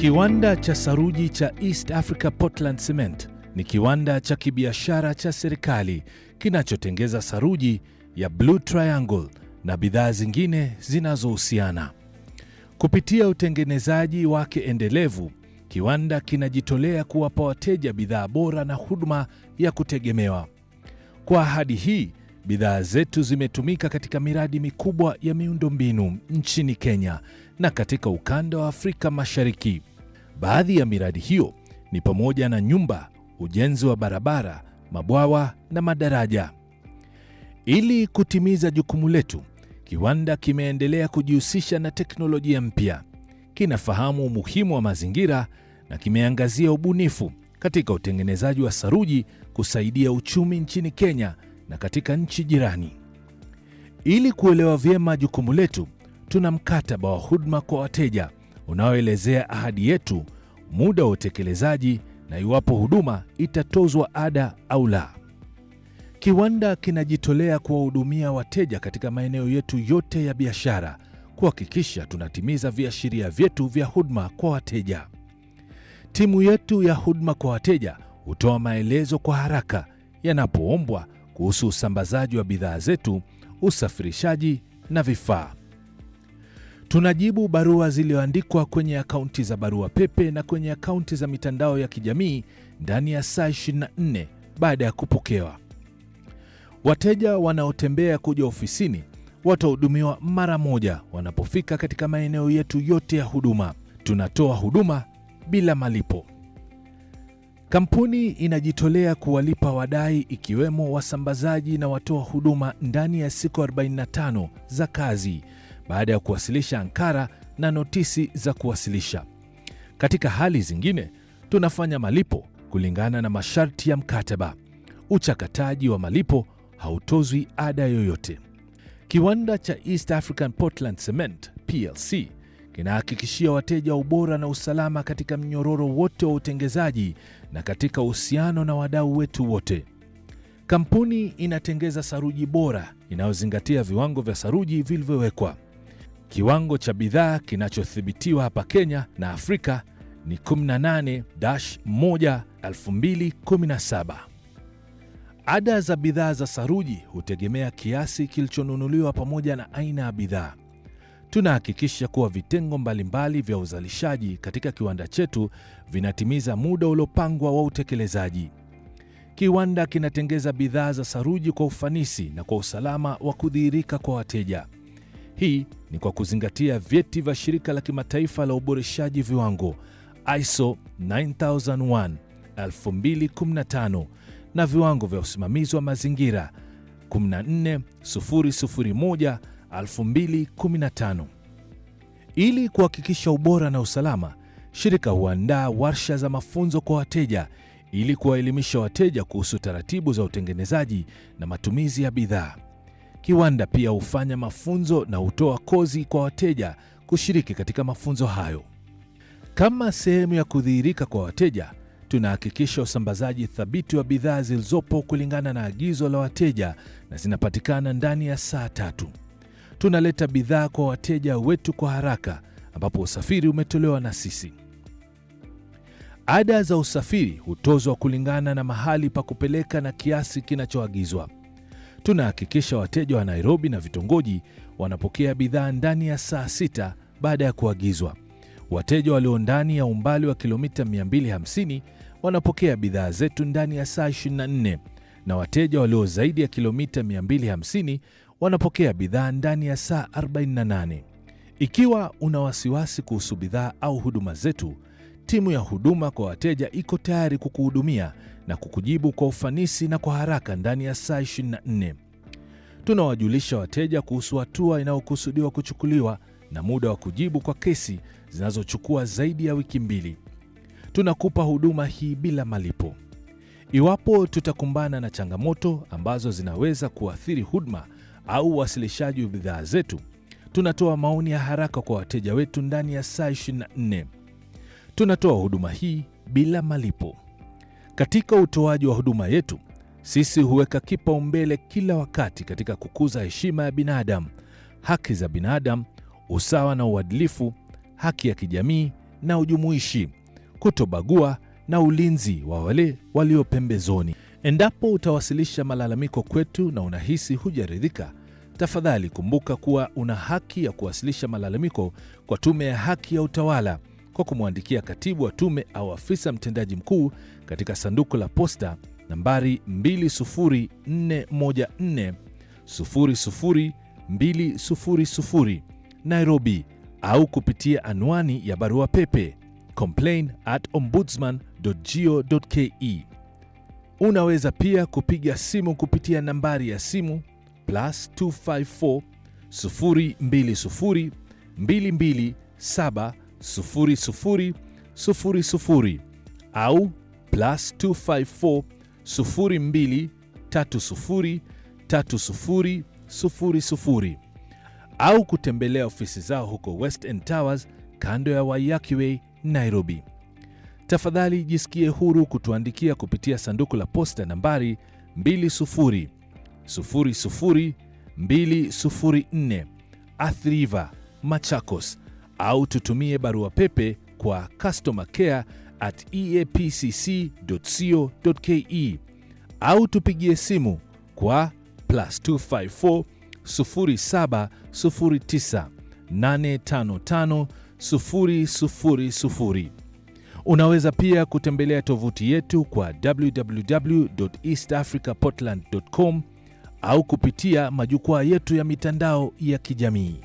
Kiwanda cha saruji cha East Africa Portland Cement ni kiwanda cha kibiashara cha serikali kinachotengeza saruji ya Blue Triangle na bidhaa zingine zinazohusiana. Kupitia utengenezaji wake endelevu, kiwanda kinajitolea kuwapa wateja bidhaa bora na huduma ya kutegemewa. Kwa ahadi hii, bidhaa zetu zimetumika katika miradi mikubwa ya miundombinu nchini Kenya na katika ukanda wa Afrika Mashariki. Baadhi ya miradi hiyo ni pamoja na nyumba, ujenzi wa barabara, mabwawa na madaraja. Ili kutimiza jukumu letu, kiwanda kimeendelea kujihusisha na teknolojia mpya. Kinafahamu umuhimu wa mazingira na kimeangazia ubunifu katika utengenezaji wa saruji kusaidia uchumi nchini Kenya na katika nchi jirani. Ili kuelewa vyema jukumu letu, tuna mkataba wa huduma kwa wateja unaoelezea ahadi yetu, muda wa utekelezaji na iwapo huduma itatozwa ada au la. Kiwanda kinajitolea kuwahudumia wateja katika maeneo yetu yote ya biashara, kuhakikisha tunatimiza viashiria vyetu vya huduma kwa wateja. Timu yetu ya huduma kwa wateja hutoa maelezo kwa haraka yanapoombwa kuhusu usambazaji wa bidhaa zetu, usafirishaji na vifaa. Tunajibu barua zilizoandikwa kwenye akaunti za barua pepe na kwenye akaunti za mitandao ya kijamii ndani ya saa 24 baada ya kupokewa. Wateja wanaotembea kuja ofisini watahudumiwa mara moja wanapofika katika maeneo yetu yote ya huduma. Tunatoa huduma bila malipo. Kampuni inajitolea kuwalipa wadai ikiwemo wasambazaji na watoa huduma ndani ya siku 45 za kazi baada ya kuwasilisha ankara na notisi za kuwasilisha. Katika hali zingine, tunafanya malipo kulingana na masharti ya mkataba. Uchakataji wa malipo hautozwi ada yoyote. Kiwanda cha East African Portland Cement PLC kinahakikishia wateja ubora na usalama katika mnyororo wote wa utengenezaji na katika uhusiano na wadau wetu wote. Kampuni inatengeza saruji bora inayozingatia viwango vya saruji vilivyowekwa. Kiwango cha bidhaa kinachothibitiwa hapa Kenya na Afrika ni 18-1/2017. Ada za bidhaa za saruji hutegemea kiasi kilichonunuliwa pamoja na aina ya bidhaa. Tunahakikisha kuwa vitengo mbalimbali vya uzalishaji katika kiwanda chetu vinatimiza muda uliopangwa wa utekelezaji. Kiwanda kinatengeza bidhaa za saruji kwa ufanisi na kwa usalama wa kudhihirika kwa wateja. Hii ni kwa kuzingatia vyeti vya shirika la kimataifa la uboreshaji viwango ISO 9001:2015 na viwango vya usimamizi wa mazingira 14001:2015. Ili kuhakikisha ubora na usalama, shirika huandaa warsha za mafunzo kwa wateja ili kuwaelimisha wateja kuhusu taratibu za utengenezaji na matumizi ya bidhaa. Kiwanda pia hufanya mafunzo na hutoa kozi kwa wateja kushiriki katika mafunzo hayo. Kama sehemu ya kudhihirika kwa wateja, tunahakikisha usambazaji thabiti wa bidhaa zilizopo kulingana na agizo la wateja na zinapatikana ndani ya saa 3. Tunaleta bidhaa kwa wateja wetu kwa haraka ambapo usafiri umetolewa na sisi. Ada za usafiri hutozwa kulingana na mahali pa kupeleka na kiasi kinachoagizwa. Tunahakikisha wateja wa Nairobi na vitongoji wanapokea bidhaa ndani ya saa 6 baada ya kuagizwa. Wateja walio ndani ya umbali wa kilomita 250 wanapokea bidhaa zetu ndani ya saa 24 na wateja walio zaidi ya kilomita 250 wanapokea bidhaa ndani ya saa 48. Ikiwa una wasiwasi kuhusu bidhaa au huduma zetu, timu ya huduma kwa wateja iko tayari kukuhudumia na kukujibu kwa ufanisi na kwa haraka ndani ya saa 24. Tunawajulisha wateja kuhusu hatua inayokusudiwa kuchukuliwa na muda wa kujibu kwa kesi zinazochukua zaidi ya wiki 2. Tunakupa huduma hii bila malipo. Iwapo tutakumbana na changamoto ambazo zinaweza kuathiri huduma au uwasilishaji wa bidhaa zetu, tunatoa maoni ya haraka kwa wateja wetu ndani ya saa 24. Tunatoa huduma hii bila malipo. Katika utoaji wa huduma yetu, sisi huweka kipaumbele kila wakati katika kukuza heshima ya binadamu, haki za binadamu, usawa na uadilifu, haki ya kijamii na ujumuishi, kutobagua na ulinzi wa wale walio pembezoni. Endapo utawasilisha malalamiko kwetu na unahisi hujaridhika, tafadhali kumbuka kuwa una haki ya kuwasilisha malalamiko kwa Tume ya Haki ya Utawala kwa kumwandikia katibu wa tume au afisa mtendaji mkuu katika sanduku la posta nambari 20414 00200 Nairobi, au kupitia anwani ya barua pepe complain@ombudsman.go.ke. Unaweza pia kupiga simu kupitia nambari ya simu +254 020 227 0000 au +254 02 30 30 00 au kutembelea ofisi zao huko West End Towers kando ya Waiyaki Way, Nairobi. Tafadhali jisikie huru kutuandikia kupitia sanduku la posta nambari 2000204 Athi River, Machakos, au tutumie barua pepe kwa customercare@eapcc.co.ke au tupigie simu kwa +254 0709 855 000. Unaweza pia kutembelea tovuti yetu kwa www.eastafricaportland.com au kupitia majukwaa yetu ya mitandao ya kijamii.